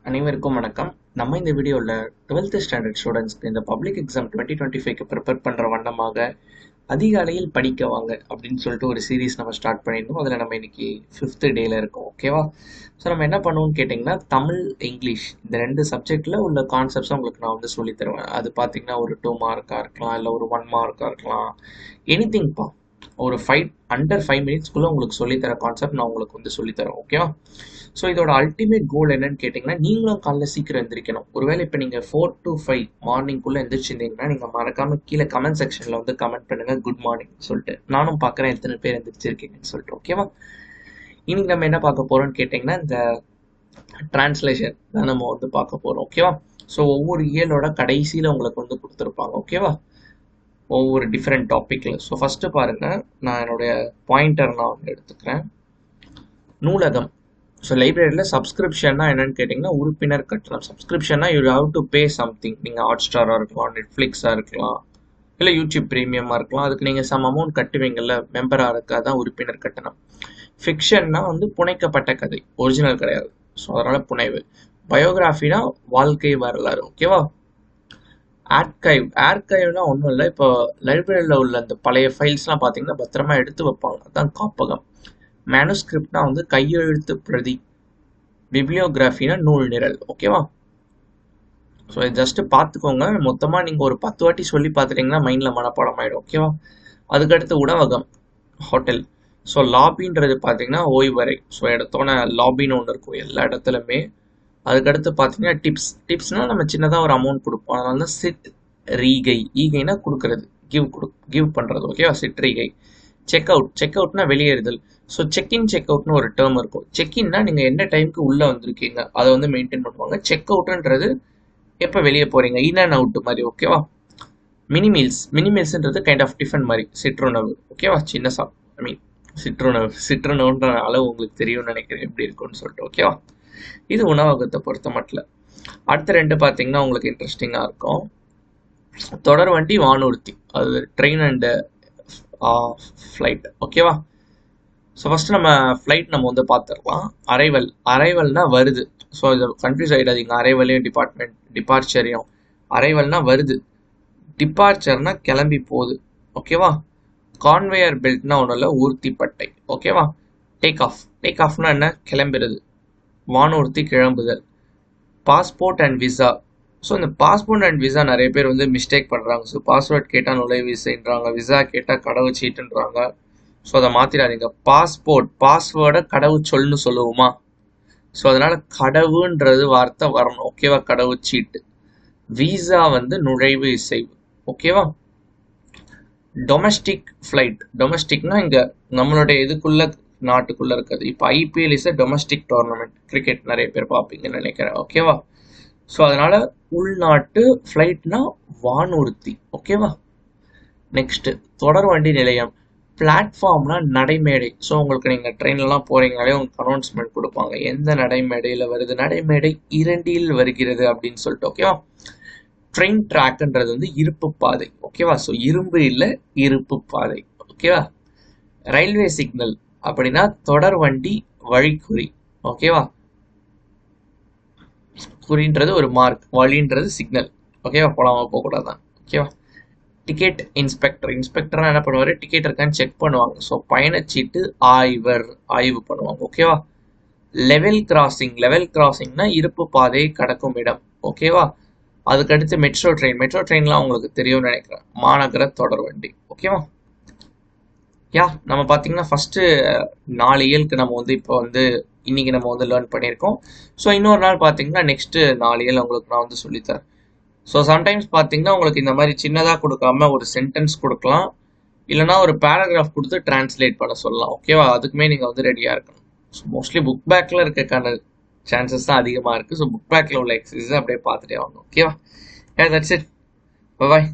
அனைவருக்கும் வணக்கம். நம்ம இந்த வீடியோவில் 12th ஸ்டாண்டர்ட் ஸ்டூடெண்ட்ஸ்க்கு இந்த பப்ளிக் எக்ஸாம் 2025க்கு ப்ரிப்பேர் பண்ணுற வண்ணமாக அதிகாலையில் படிக்க வாங்க அப்படின்னு சொல்லிட்டு ஒரு சீரீஸ் நம்ம ஸ்டார்ட் பண்ணியிருந்தோம். அதில் நம்ம இன்னைக்கு 5th டேல இருக்கோம். ஓகேவா? ஸோ நம்ம என்ன பண்ணுவோம்னு கேட்டிங்கன்னா, தமிழ் இங்கிலீஷ் இந்த 2 சப்ஜெக்டில் உள்ள கான்செப்ட்ஸை உங்களுக்கு நான் வந்து சொல்லித் தருவேன். அது பார்த்தீங்கன்னா ஒரு 2 மார்க்காக இருக்கலாம், இல்லை ஒரு 1 மார்க்காக இருக்கலாம், எனிதிங்ப்பா. ஒரு அண்டர் 5 மினிட்ஸ்க்குள்ளே உங்களுக்கு சொல்லித்தர கான்செப்ட் நான் உங்களுக்கு வந்து சொல்லித்தரேன். ஓகேவா? ஸோ இதோட அல்டிமேட் கோல் என்னன்னு கேட்டிங்கன்னா, நீங்களும் காலைல சீக்கிரம் எந்திரிக்கணும். ஒருவேளை இப்போ நீங்கள் 4 to 5 மார்னிங்குள்ளே எந்திரிச்சிருந்தீங்கன்னா, நீங்கள் மறக்காமல் கீழே கமெண்ட் செக்ஷனில் வந்து கமெண்ட் பண்ணுங்கள் குட் மார்னிங் சொல்லிட்டு. நானும் பார்க்குறேன் எத்தனை பேர் எந்திரிச்சிருக்கீங்கன்னு சொல்லிட்டு. ஓகேவா? இன்னைக்கு நம்ம என்ன பார்க்க போகிறோம்னு கேட்டிங்கன்னா, இந்த டிரான்ஸ்லேஷன் தான் நம்ம வந்து பார்க்க போகிறோம். ஓகேவா? ஸோ ஒவ்வொரு இயலோட கடைசியில் உங்களுக்கு வந்து கொடுத்துருப்பாங்க. ஓகேவா? ஒவ்வொரு டிஃப்ரெண்ட் டாப்பிக்கில். ஸோ ஃபஸ்ட்டு பாருங்கள், நான் என்னுடைய பாயிண்டர் நான் வந்து எடுத்துக்கிறேன். நூலகம். ஸோ லைப்ரரியில் சப்ஸ்கிரிப்ஷன்னா என்னன்னு கேட்டிங்கன்னா, உறுப்பினர் கட்டணம். சப்ஸ்கிரிப்ஷன்னா you have to pay something. நீங்கள் ஹாட்ஸ்டாராக இருக்கலாம், நெட்ஃப்ளிக்ஸாக இருக்கலாம், இல்லை யூடியூப் ப்ரீமியமாக இருக்கலாம். அதுக்கு நீங்கள் சம் அமௌண்ட் கட்டுவீங்கள்ல, மெம்பராக இருக்கா தான் உறுப்பினர் கட்டணம். ஃபிக்ஷன்னா வந்து புனைக்கப்பட்ட கதை, ஒரிஜினல் கிடையாது. ஸோ அதனால் புனைவு. பயோகிராஃபினா வாழ்க்கை வரலாறு. ஓகேவா? ஆர்கைவ்னா ஒன்றும் இல்லை. இப்போ லைப்ரரியில் உள்ள அந்த பழைய ஃபைல்ஸ்லாம் பார்த்தீங்கன்னா பத்திரமா எடுத்து வைப்பாங்க, அதுதான் காப்பகம். மேனுஸ்கிரிப்ட்னா வந்து கையெழுத்து பிரதி. பிப்ளியோகிராஃபினா நூல் நிரல். ஓகேவா? ஸோ ஜஸ்ட் பார்த்துக்கோங்க. மொத்தமாக நீங்கள் ஒரு 10 வாட்டி சொல்லி பார்த்துட்டிங்கன்னா மைண்டில் மனப்பாடம் ஆகிடும். ஓகேவா? அதுக்கடுத்து உணவகம், ஹோட்டல். ஸோ லாபின்றது பார்த்தீங்கன்னா ஓய்வறை. ஸோ இடத்தோட லாபின்னு ஒன்று இருக்கும் எல்லா இடத்துலையுமே. அதுக்கடுத்து பார்த்தீங்கன்னா டிப்ஸ்னால் நம்ம சின்னதாக ஒரு அமௌண்ட் கொடுப்போம். அதனால தான் சிட் ரீகை. ஈகைனா கொடுக்கறது, கிவ் பண்ணுறது. ஓகேவா? சிட் ரீகை. செக் அவுட்னா வெளியேறுதல். ஸோ செக்இன் செக் அவுட்னு ஒரு டேர்ம் இருக்கும். செக்இன்னா நீங்கள் என்ன டைமுக்கு உள்ளே வந்திருக்கீங்க அதை வந்து மெயின்டைன் பண்ணுவாங்க. செக் அவுட்ன்றது எப்போ வெளியே போகிறீங்க, இன் அண்ட் அவுட் மாதிரி. ஓகேவா? மினிமீல்ஸ்ன்றது கைண்ட் ஆஃப் டிஃபன் மாதிரி, சிற்றுணவு. ஓகேவா? சின்ன சிற்றுணவுன்ற அளவு உங்களுக்கு தெரியும்னு நினைக்கிறேன் எப்படி இருக்குன்னு சொல்லிட்டு. ஓகேவா? இது உணவகத்தை பொறுத்த மட்டும். அடுத்த 2 பார்த்தீங்கன்னா உங்களுக்கு இன்ட்ரெஸ்டிங்காக இருக்கும். தொடர் வண்டி, வானூர்த்தி. அது ட்ரெயின் அண்டு ஃப்ளைட். ஓகேவா? ஸோ ஃபஸ்ட்டு நம்ம ஃப்ளைட் நம்ம வந்து பார்த்துடலாம். அரைவல்னா வருது. ஸோ இதை கன்ஃபியூஸ் ஆகிடாதீங்க, அரைவலையும் டிபார்ச்சரையும். அரைவல்னா வருது, டிபார்ச்சர்னா கிளம்பி போகுது. ஓகேவா? கான்வேயர் பெல்ட்னா ஒன்றும் இல்லை, ஊர்த்திப்பட்டை. ஓகேவா? டேக் ஆஃப்னா என்ன, கிளம்புறது. வானூர்த்தி, கிளம்புதல். Passport and visa. ஸோ இந்த பாஸ்போர்ட் அண்ட் விசா நிறைய பேர் வந்து மிஸ்டேக் பண்ணுறாங்க. ஸோ பாஸ்போர்ட் கேட்டால் நுழைவிசைன்றாங்க, விசா கேட்டால் கடவுச்சீட்டுன்றாங்க. ஸோ அதை மாற்றிடாதீங்க. பாஸ்வேர்டை கடவுச்சொல்னு சொல்லுவோமா? ஸோ அதனால கடவுன்றது வார்த்தை வரணும். ஓகேவா? கடவுச்சீட்டு. விசா வந்து நுழைவு இசைவு. ஓகேவா? Domestic flight. டொமஸ்டிக்னா இங்கே நம்மளுடைய இதுக்குள்ள நாட்டுக்குள்ள இருக்குது. இப்போ IPL is domestic tournament, cricket நிறைய பேர் பார்ப்பீங்கன்னு நினைக்கிறேன். ஓகேவா? ஸோ அதனால உள்நாட்டு ஃப்ளைட்னா வானூர்த்தி. ஓகேவா? நெக்ஸ்ட் தொடர் வண்டி நிலையம். பிளாட்ஃபார்ம்னா நடைமேடை. ஸோ உங்களுக்கு நீங்கள் ட்ரெயின்லாம் போகிறீங்கனாலே உங்களுக்கு அனௌன்ஸ்மெண்ட் கொடுப்பாங்க, எந்த நடைமேடையில் வருது, நடைமேடை 2இல் வருகிறது அப்படின்னு சொல்லிட்டு. ஓகேவா? ட்ரெயின் ட்ராக்ன்றது வந்து இருப்பு பாதை. ஓகேவா? ஸோ இரும்பு இல்லை, இருப்பு பாதை. ஓகேவா? ரயில்வே சிக்னல் அப்படின்னா தொடர் வண்டி வழிக்குறி. ஓகேவா? குறின்றது ஒரு மார்க், வழின்றது சிக்னல். ஓகேவா? போலாமா போகக்கூடாதான். ஓகேவா? டிக்கெட் இன்ஸ்பெக்டர்னா என்ன பண்ணுவார், டிக்கெட் இருக்கான்னு செக் பண்ணுவாங்க. ஸோ பயணச்சீட்டு ஆய்வு பண்ணுவாங்க. ஓகேவா? லெவல் கிராசிங்னா இருப்பு பாதையை கடக்கும் இடம். ஓகேவா? அதுக்கடுத்து மெட்ரோ ட்ரெயின்லாம் உங்களுக்கு தெரியும்னு நினைக்கிறேன், மாநகர தொடர் வண்டி. ஓகேவா? நம்ம பார்த்தீங்கன்னா ஃபஸ்ட்டு 4 இயலுக்கு நம்ம வந்து இப்போ வந்து இன்னைக்கு நம்ம வந்து லேர்ன் பண்ணியிருக்கோம். ஸோ இன்னொரு நாள் பார்த்தீங்கன்னா நெக்ஸ்ட்டு 4 இயல் உங்களுக்கு நான் வந்து சொல்லித்தரேன். ஸோ சம்டைம்ஸ் பார்த்தீங்கன்னா உங்களுக்கு இந்த மாதிரி சின்னதாக கொடுக்காம ஒரு சென்டென்ஸ் கொடுக்கலாம், இல்லைனா ஒரு பேராகிராஃப் கொடுத்து டிரான்ஸ்லேட் பண்ண சொல்லலாம். ஓகேவா? அதுக்குமே நீங்கள் வந்து ரெடியாக இருக்கணும். ஸோ மோஸ்ட்லி புக் பேக்கில் இருக்கான சான்சஸ் தான் அதிகமாக இருக்குது. ஸோ புக் பேக்கில் உள்ள எக்ஸசைஸ் அப்படியே பார்த்துட்டே வாங்க. ஓகேவா? That's it. பாய்.